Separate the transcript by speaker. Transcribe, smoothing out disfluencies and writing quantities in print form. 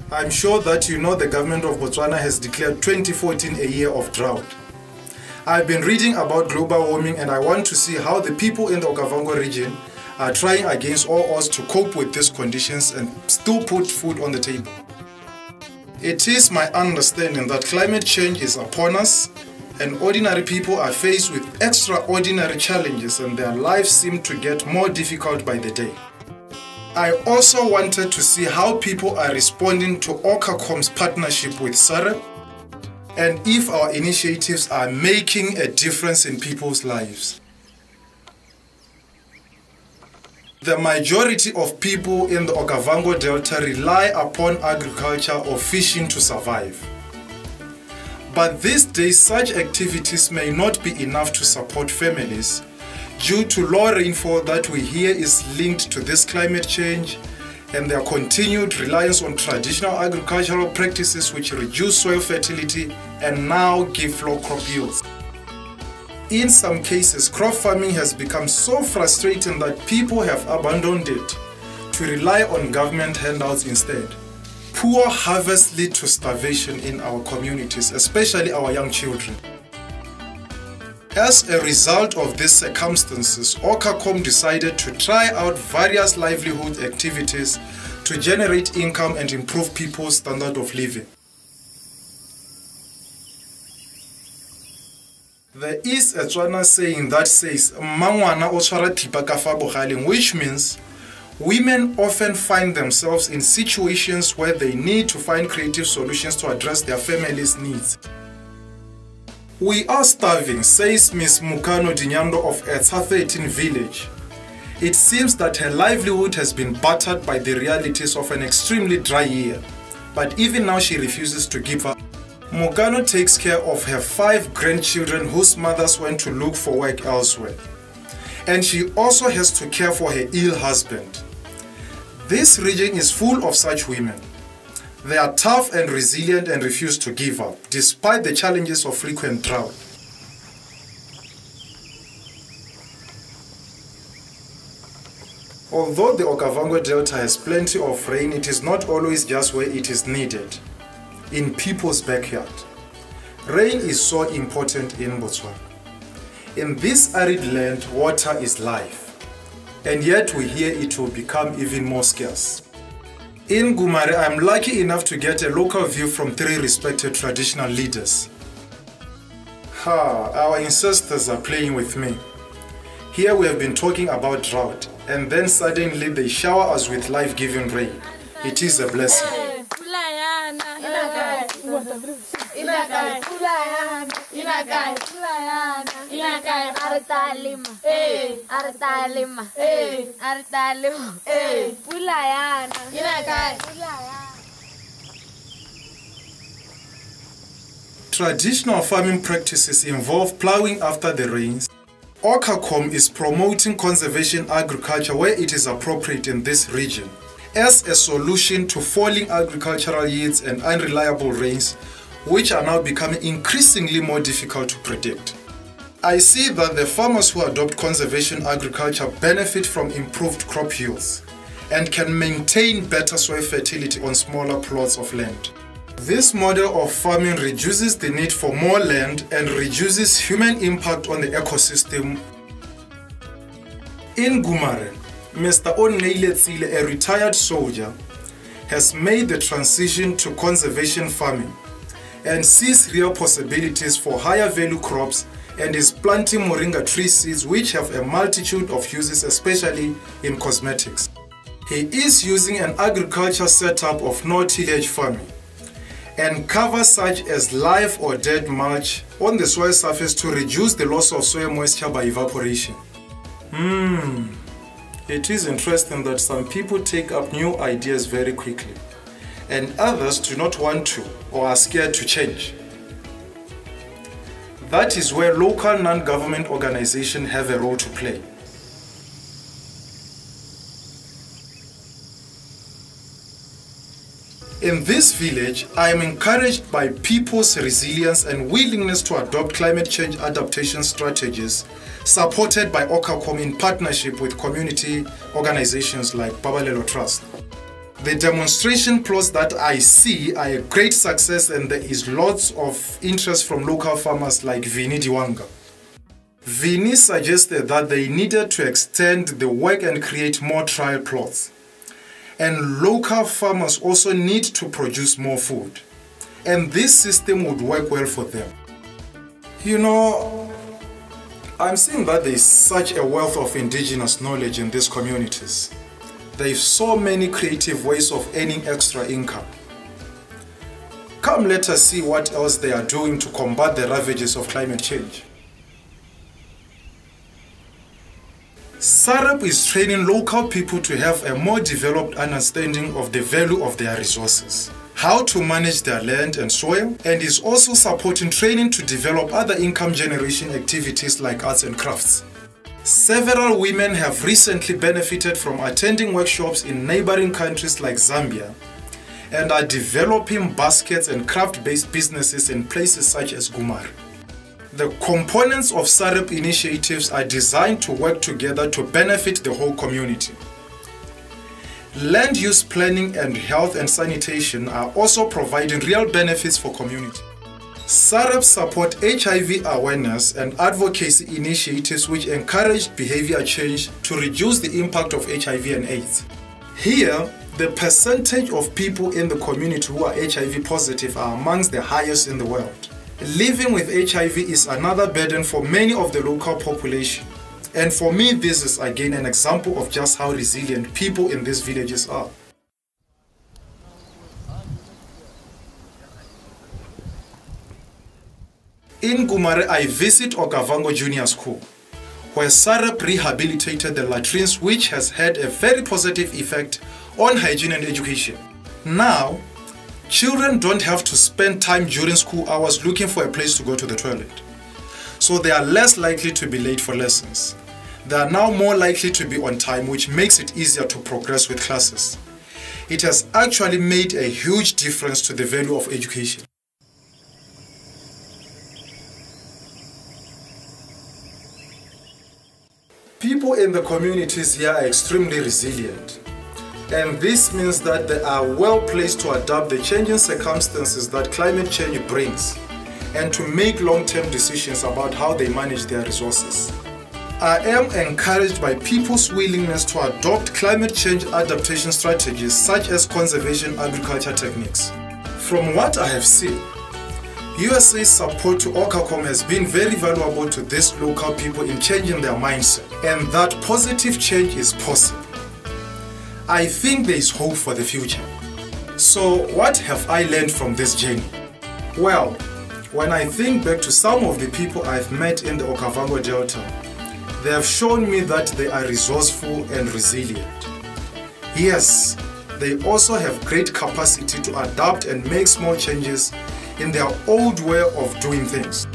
Speaker 1: I'm sure that you know the government of Botswana has declared 2014 a year of drought. I've been reading about global warming and I want to see how the people in the Okavango region are trying against all odds to cope with these conditions and still put food on the table. It is my understanding that climate change is upon us and ordinary people are faced with extraordinary challenges and their lives seem to get more difficult by the day. I also wanted to see how people are responding to Okavangom's partnership with SAREP and if our initiatives are making a difference in people's lives. The majority of people in the Okavango Delta rely upon agriculture or fishing to survive. But these days, such activities may not be enough to support families due to low rainfall that we hear is linked to this climate change and their continued reliance on traditional agricultural practices which reduce soil fertility and now give low crop yields. In some cases, crop farming has become so frustrating that people have abandoned it to rely on government handouts instead. Poor harvests lead to starvation in our communities, especially our young children. As a result of these circumstances, Okavango decided to try out various livelihood activities to generate income and improve people's standard of living. There is a Tswana saying that says, "Mmangwana o tshwara thipa ka fa bogaleng," which means women often find themselves in situations where they need to find creative solutions to address their family's needs. We are starving, says Ms. Mukano Dinyando of Etsa 13 village. It seems that her livelihood has been battered by the realities of an extremely dry year, but even now she refuses to give up. Mukano takes care of her 5 grandchildren whose mothers went to look for work elsewhere. And she also has to care for her ill husband. This region is full of such women. They are tough and resilient and refuse to give up, despite the challenges of frequent drought. Although the Okavango Delta has plenty of rain, it is not always just where it is needed, in people's backyard. Rain is so important in Botswana. In this arid land, water is life, and yet we hear it will become even more scarce. In Ngumare, I'm lucky enough to get a local view from 3 respected traditional leaders. Our ancestors are playing with me. Here we have been talking about drought, and then suddenly they shower us with life-giving rain. It is a blessing. Traditional farming practices involve plowing after the rains. Okavango is promoting conservation agriculture where it is appropriate in this region as a solution to falling agricultural yields and unreliable rains, which are now becoming increasingly more difficult to predict. I see that the farmers who adopt conservation agriculture benefit from improved crop yields and can maintain better soil fertility on smaller plots of land. This model of farming reduces the need for more land and reduces human impact on the ecosystem. In Ngumare, Mr. Onneiletsile, a retired soldier, has made the transition to conservation farming and sees real possibilities for higher value crops and is planting moringa tree seeds which have a multitude of uses, especially in cosmetics. He is using an agriculture setup of no-tillage farming and cover such as live or dead mulch on the soil surface to reduce the loss of soil moisture by evaporation. It is interesting that some people take up new ideas very quickly and others do not want to or are scared to change. That is where local non-government organizations have a role to play. In this village, I am encouraged by people's resilience and willingness to adopt climate change adaptation strategies supported by Okavango in partnership with community organizations like Babalelo Trust. The demonstration plots that I see are a great success, and there is lots of interest from local farmers like Vini Diwanga. Vini suggested that they needed to extend the work and create more trial plots. And local farmers also need to produce more food. And this system would work well for them. You know, I'm seeing that there is such a wealth of indigenous knowledge in these communities. There are so many creative ways of earning extra income. Come, let us see what else they are doing to combat the ravages of climate change. SAREP is training local people to have a more developed understanding of the value of their resources, how to manage their land and soil, and is also supporting training to develop other income generation activities like arts and crafts. Several women have recently benefited from attending workshops in neighboring countries like Zambia and are developing baskets and craft-based businesses in places such as Gumari. The components of SAREP initiatives are designed to work together to benefit the whole community. Land use planning and health and sanitation are also providing real benefits for community. SAREP support HIV awareness and advocacy initiatives which encourage behavior change to reduce the impact of HIV and AIDS. Here, the percentage of people in the community who are HIV positive are amongst the highest in the world. Living with HIV is another burden for many of the local population. And for me, this is again an example of just how resilient people in these villages are. In Gumari, I visit Okavango Junior School, where SAREP rehabilitated the latrines, which has had a very positive effect on hygiene and education. Now, children don't have to spend time during school hours looking for a place to go to the toilet. So they are less likely to be late for lessons. They are now more likely to be on time, which makes it easier to progress with classes. It has actually made a huge difference to the value of education. People in the communities here are extremely resilient. And this means that they are well placed to adapt the changing circumstances that climate change brings and to make long-term decisions about how they manage their resources. I am encouraged by people's willingness to adopt climate change adaptation strategies such as conservation agriculture techniques. From what I have seen, USAID's support to Okavango has been very valuable to these local people in changing their mindset, and that positive change is possible. I think there is hope for the future. So what have I learned from this journey? Well, when I think back to some of the people I've met in the Okavango Delta, they have shown me that they are resourceful and resilient. Yes, they also have great capacity to adapt and make small changes in their old way of doing things.